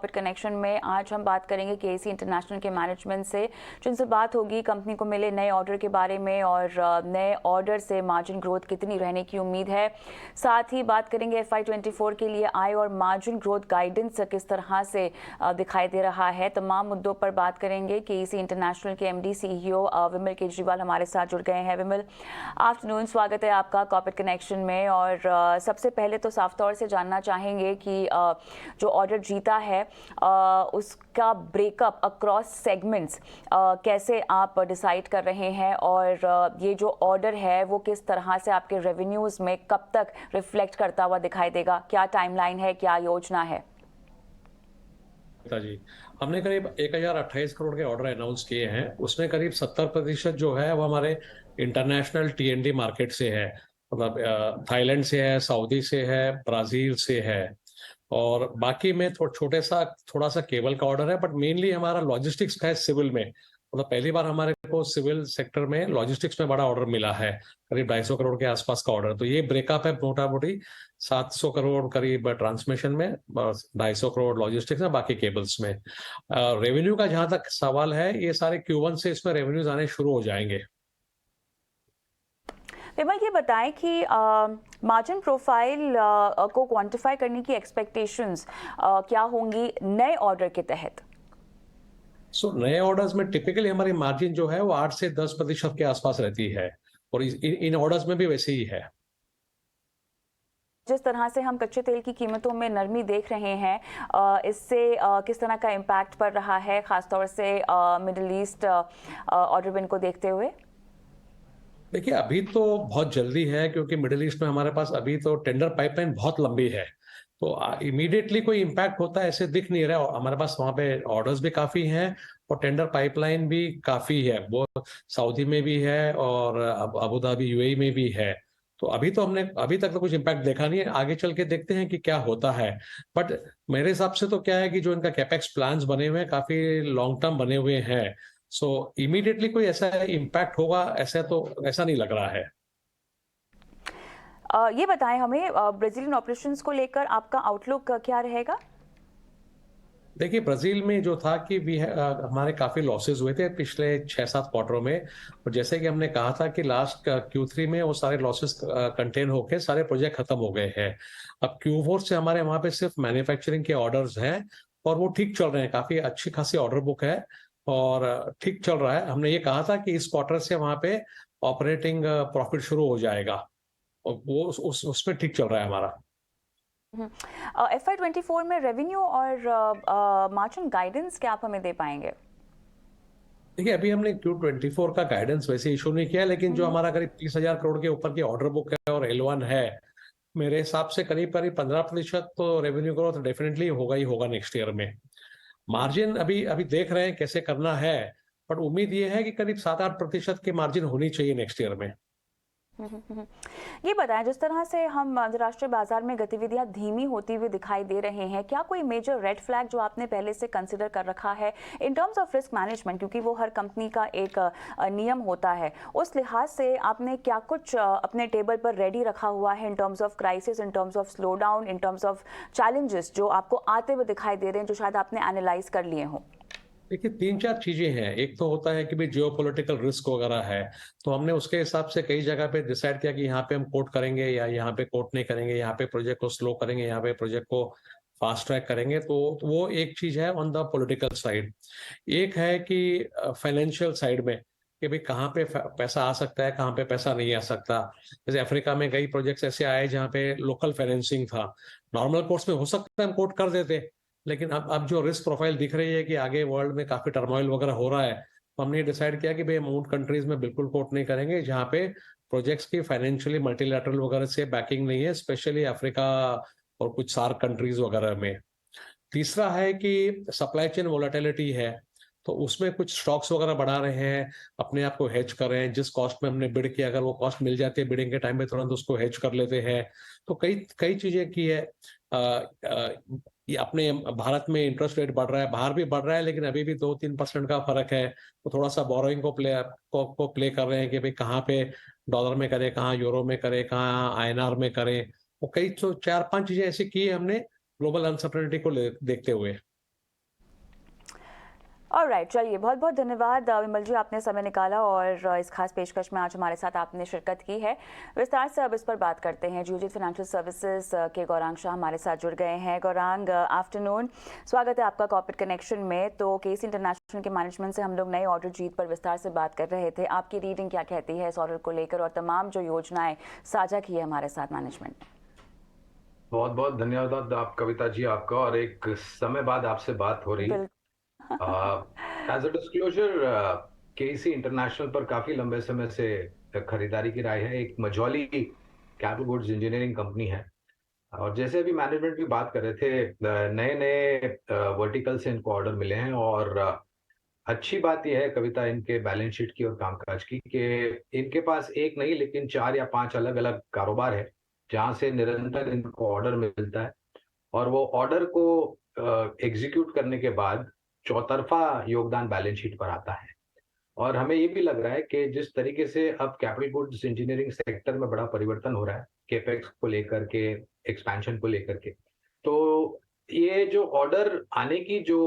Corporate connection में आज हम बात करेंगे केसी इंटरनेशनल के मैनेजमेंट से, जिनसे बात होगी कंपनी को मिले नए ऑर्डर के बारे में और नए ऑर्डर से मार्जिन ग्रोथ कितनी रहने की उम्मीद है। साथ ही बात करेंगे FY24 के लिए आय और मार्जिन ग्रोथ गाइडेंस किस तरह से दिखाई दे रहा है। तमाम मुद्दों पर बात करेंगे। केसी इंटरनेशनल के MD CEO विमल केजरीवाल हमारे साथ जुड़ गए हैं। विमल, आफ्टरनून, स्वागत है आपका कॉर्पोरेट कनेक्शन में। और सबसे पहले तो साफ तौर से जानना चाहेंगे कि जो ऑर्डर जीता है उसका ब्रेकअप अक्रॉस सेगमेंट्स कैसे आप डिसाइड कर रहे हैं, और ये जो ऑर्डर है वो किस तरह से आपके रेवेन्यूज में कब तक रिफ्लेक्ट करता हुआ दिखाई देगा? क्या टाइमलाइन है, क्या योजना है? जी, हमने करीब 1028 करोड़ के ऑर्डर अनाउंस किए हैं। उसमें करीब 70% जो है वो हमारे इंटरनेशनल TND मार्केट से है, मतलब थाईलैंड से है, सऊदी से है, ब्राजील से है। और बाकी में थोड़ा सा केबल का ऑर्डर है, बट मेनली हमारा लॉजिस्टिक्स का है, सिविल में। मतलब पहली बार हमारे को सिविल सेक्टर में लॉजिस्टिक्स में बड़ा ऑर्डर मिला है, करीब 250 करोड़ के आसपास का ऑर्डर। तो ये ब्रेकअप है मोटा मोटी 700 करोड़ करीब ट्रांसमिशन में, 250 करोड़ लॉजिस्टिक्स में, बाकी केबल्स में। रेवेन्यू का जहां तक सवाल है, ये सारे Q1 से इसमें रेवेन्यूज आने शुरू हो जाएंगे। विमल, ये बताएं कि मार्जिन प्रोफाइल को क्वांटिफाई करने की एक्सपेक्टेशंस क्या होंगी नए ऑर्डर के तहत? नए ऑर्डर्स में टिपिकली हमारी मार्जिन जो है वो 8 से 10% के आसपास रहती है, और इन ऑर्डर्स में भी वैसे ही है। जिस तरह से हम कच्चे तेल की कीमतों में नरमी देख रहे हैं, इससे किस तरह का इम्पैक्ट पड़ रहा है, खासतौर से मिडिल ईस्ट ऑर्डर विन को देखते हुए? देखिए, अभी तो बहुत जल्दी है, क्योंकि मिडिल ईस्ट में हमारे पास अभी तो टेंडर पाइपलाइन बहुत लंबी है। तो इमीडिएटली कोई इम्पैक्ट होता है ऐसे दिख नहीं रहा है। हमारे पास वहां पे ऑर्डर्स भी काफी हैं और टेंडर पाइपलाइन भी काफी है, वो सऊदी में भी है और अबू धाबी UAE में भी है। तो हमने अभी तक तो कुछ इम्पैक्ट देखा नहीं है। आगे चल के देखते हैं कि क्या होता है। बट मेरे हिसाब से तो क्या है कि जो इनका कैपेक्स प्लान्स बने हुए हैं काफी लॉन्ग टर्म बने हुए हैं। सो इमीडिएटली कोई ऐसा इम्पैक्ट होगा ऐसा नहीं लग रहा है। ये बताएं हमें, ब्राजीलियन ऑपरेशंस को लेकर आपका आउटलुक क्या रहेगा? देखिए, ब्राजील में जो था कि हमारे काफी लॉसेस हुए थे पिछले 6-7 क्वार्टरों में। और जैसे कि हमने कहा था कि लास्ट Q3 में वो सारे लॉसेस कंटेन होके सारे प्रोजेक्ट खत्म हो गए हैं। अब Q4 से हमारे वहां पे सिर्फ मैन्युफैक्चरिंग के ऑर्डर्स हैं, और वो ठीक चल रहे हैं, काफी अच्छी खासी ऑर्डर बुक है और ठीक चल रहा है। हमने ये कहा था कि इस क्वार्टर से वहां पे ऑपरेटिंग प्रॉफिट शुरू हो जाएगा, और वो उसमें ठीक चल रहा है हमारा। FY24 में रेवेन्यू और मार्जिन गाइडेंस क्या आप हमें दे पाएंगे? देखिए, अभी हमने Q24 का गाइडेंस वैसे इशू नहीं किया, लेकिन जो हमारा करीब 30,000 करोड़ के ऊपर की ऑर्डर बुक है और L1 है, मेरे हिसाब से करीब करीब 15% तो रेवेन्यू ग्रोथ डेफिनेटली होगा ही होगा नेक्स्ट ईयर में। मार्जिन अभी अभी देख रहे हैं कैसे करना है, बट उम्मीद ये है कि करीब 7-8% की मार्जिन होनी चाहिए नेक्स्ट ईयर में। ये बताएं, जिस तरह से हम अंतर्राष्ट्रीय बाजार में गतिविधियां धीमी होती हुई दिखाई दे रहे हैं, क्या कोई मेजर रेड फ्लैग जो आपने पहले से कंसिडर कर रखा है in terms of risk management, क्योंकि वो हर कंपनी का एक नियम होता है, उस लिहाज से आपने क्या कुछ अपने टेबल पर रेडी रखा हुआ है in terms of crisis, in terms of slow down, in terms of challenges जो आपको आते हुए दिखाई दे रहे हैं, जो शायद आपने एनालाइज कर लिए हों? देखिए, 3-4 चीजें हैं। एक तो होता है कि भाई जियो पोलिटिकल रिस्क वगैरह है, तो हमने उसके हिसाब से कई जगह पे डिसाइड किया कि यहाँ पे हम कोट करेंगे या यहाँ पे कोट नहीं करेंगे, यहाँ पे प्रोजेक्ट को स्लो करेंगे, यहाँ पे प्रोजेक्ट को फास्ट ट्रैक करेंगे। तो वो एक चीज है ऑन द पॉलिटिकल साइड। एक है कि फाइनेंशियल साइड में, कि भाई कहाँ पे पैसा आ सकता है, कहाँ पे पैसा नहीं आ सकता। जैसे अफ्रीका में कई प्रोजेक्ट्स ऐसे आए जहाँ पे लोकल फाइनेंसिंग था। नॉर्मल कोर्स में हो सकता है हम कोट कर देते, लेकिन अब जो रिस्क प्रोफाइल दिख रही है कि आगे वर्ल्ड में काफी टर्मोइल वगैरह हो रहा है, तो हमने डिसाइड किया कि भाई हम उन कंट्रीज में बिल्कुल कोट नहीं करेंगे जहाँ पे प्रोजेक्ट्स की फाइनेंशियली मल्टीलैटरल वगैरह से बैकिंग नहीं है, स्पेशली अफ्रीका और कुछ सार्क कंट्रीज वगैरह में। तीसरा है कि सप्लाई चेन वोलेटिलिटी है, तो उसमें कुछ स्टॉक्स वगैरह बढ़ा रहे हैं, अपने आप को हेज कर रहे हैं। जिस कॉस्ट में हमने बिड किया, अगर वो कॉस्ट मिल जाती है बिडिंग के टाइम पे, तुरंत उसको हेज कर लेते हैं। तो कई कई चीजें की है। ये अपने भारत में इंटरेस्ट रेट बढ़ रहा है, बाहर भी बढ़ रहा है, लेकिन अभी भी 2-3% का फर्क है। तो थोड़ा सा बोरोइंग को प्ले कर रहे हैं कि भाई कहाँ पे डॉलर में करे, कहाँ यूरो में करे, कहाँ INR में करे। वो कई तो 4-5 चीजें ऐसी की है हमने ग्लोबल अनसर्टेनिटी को देखते हुए। ऑलराइट, चलिए बहुत बहुत धन्यवाद विमल जी, आपने समय निकाला और इस खास पेशकश में आज हमारे साथ आपने शिरकत की है। विस्तार से अब इस पर बात करते हैं। जियोजीत फाइनेंशियल सर्विसेज के गौरांग शाह हमारे साथ जुड़ गए हैं। गौरांग, आफ्टरनून, स्वागत है आपका कॉर्पोरेट कनेक्शन में। तो केसी इंटरनेशनल के मैनेजमेंट से हम लोग नए ऑर्डर जीत पर विस्तार से बात कर रहे थे। आपकी रीडिंग क्या कहती है इस ऑर्डर को लेकर और तमाम जो योजनाएं साझा की है हमारे साथ मैनेजमेंट ने? बहुत बहुत धन्यवाद आप कविता जी, आपका। और एक समय बाद आपसे बात हो रही। बिल्कुल। As a disclosure, KC international पर काफी लंबे समय से खरीदारी की राय है। एक Majhauli capital goods engineering company है। और जैसे अभी मैनेजमेंट भी बात कर रहे थे, नए नए वर्टिकल से इनको ऑर्डर मिले हैं। और अच्छी बात यह है कविता, इनके बैलेंस शीट की और कामकाज की, कि इनके पास एक नहीं लेकिन 4 या 5 अलग अलग कारोबार है जहां से निरंतर इनको ऑर्डर मिलता है। और वो ऑर्डर को एग्जीक्यूट करने के बाद चौतरफा योगदान बैलेंस शीट पर आता है। और हमें ये भी लग रहा है कि जिस तरीके से अब कैपिटल गुड्स इंजीनियरिंग सेक्टर में बड़ा परिवर्तन हो रहा है, केपेक्स को लेकर के, एक्सपेंशन को लेकर के, तो ये जो ऑर्डर आने की जो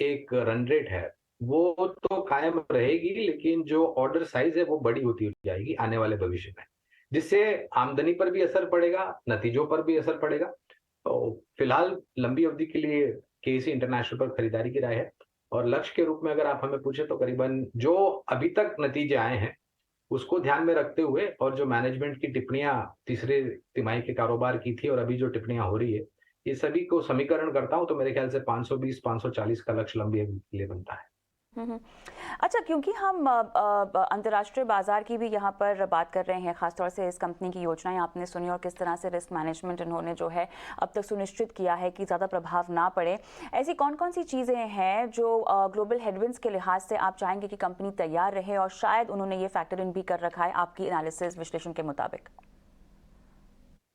एक रन रेट है वो तो कायम रहेगी, लेकिन जो ऑर्डर साइज है वो बड़ी होती जाएगी आने वाले भविष्य में, जिससे आमदनी पर भी असर पड़ेगा, नतीजों पर भी असर पड़ेगा। तो फिलहाल लंबी अवधि के लिए केसी इंटरनेशनल पर खरीदारी की राय है। और लक्ष्य के रूप में अगर आप हमें पूछे तो करीबन जो अभी तक नतीजे आए हैं उसको ध्यान में रखते हुए, और जो मैनेजमेंट की टिप्पणियां तीसरे तिमाही के कारोबार की थी और अभी जो टिप्पणियां हो रही है, ये सभी को समीकरण करता हूं तो मेरे ख्याल से 520-540 का लक्ष्य लंबी अवधि के लिए बनता है। हम्म। अच्छा, क्योंकि हम अंतर्राष्ट्रीय बाजार की भी यहाँ पर बात कर रहे हैं, खासतौर से इस कंपनी की योजनाएं आपने सुनी और किस तरह से रिस्क मैनेजमेंट इन्होंने जो है अब तक सुनिश्चित किया है कि ज़्यादा प्रभाव ना पड़े। ऐसी कौन कौन सी चीज़ें हैं जो ग्लोबल हेडविंड्स के लिहाज से आप चाहेंगे कि कंपनी तैयार रहे, और शायद उन्होंने ये फैक्टर इन भी कर रखा है आपकी एनालिसिस विश्लेषण के मुताबिक?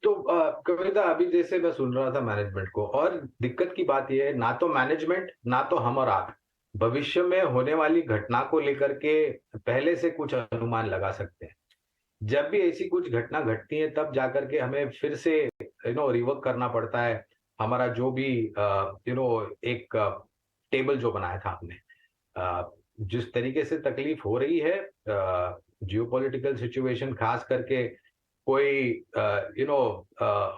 तो कविता, अभी जैसे मैं सुन रहा था मैनेजमेंट को, और दिक्कत की बात यह है, ना तो मैनेजमेंट ना तो हम और आप भविष्य में होने वाली घटना को लेकर के पहले से कुछ अनुमान लगा सकते हैं। जब भी ऐसी कुछ घटना घटती है तब जाकर के हमें फिर से रिवर्क करना पड़ता है। हमारा जो भी एक टेबल जो बनाया था हमने, जिस तरीके से तकलीफ हो रही है, जियोपॉलिटिकल सिचुएशन खास करके कोई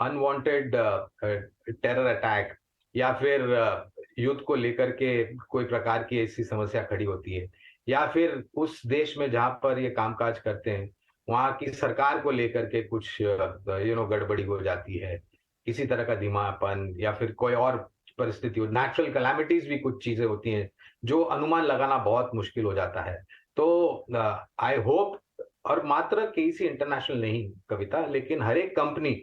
अनवांटेड टेरर अटैक या फिर युद्ध को लेकर के कोई प्रकार की ऐसी समस्या खड़ी होती है, या फिर उस देश में जहां पर ये कामकाज करते हैं वहां की सरकार को लेकर के कुछ गड़बड़ी हो जाती है, किसी तरह का धीमापन या फिर कोई और परिस्थिति हो, नेचुरल कैलामिटीज भी कुछ चीजें होती हैं जो अनुमान लगाना बहुत मुश्किल हो जाता है। तो आई होप, और मात्र केसी इंटरनेशनल नहीं कविता, लेकिन हर एक कंपनी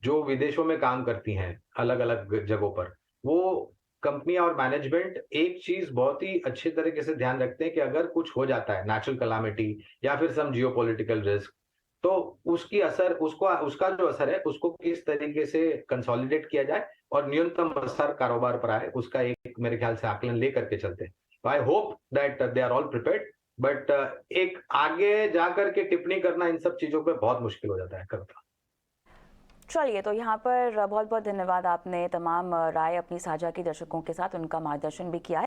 जो विदेशों में काम करती हैं अलग अलग जगहों पर, वो कंपनी और मैनेजमेंट एक चीज बहुत ही अच्छे तरीके से ध्यान रखते हैं कि अगर कुछ हो जाता है, नेचुरल कैलामिटी या फिर सम जियोपॉलिटिकल रिस्क, तो उसकी असर उसका जो असर है उसको किस तरीके से कंसोलिडेट किया जाए और न्यूनतम असर कारोबार पर आए, उसका एक मेरे ख्याल से आकलन लेकर के चलते हैं। I hope that they are all prepared, but एक आगे जाकर के टिप्पणी करना इन सब चीजों पे बहुत मुश्किल हो जाता है कविता। चलिए, तो यहाँ पर बहुत बहुत धन्यवाद, आपने तमाम राय अपनी साझा की दर्शकों के साथ, उनका मार्गदर्शन भी किया है।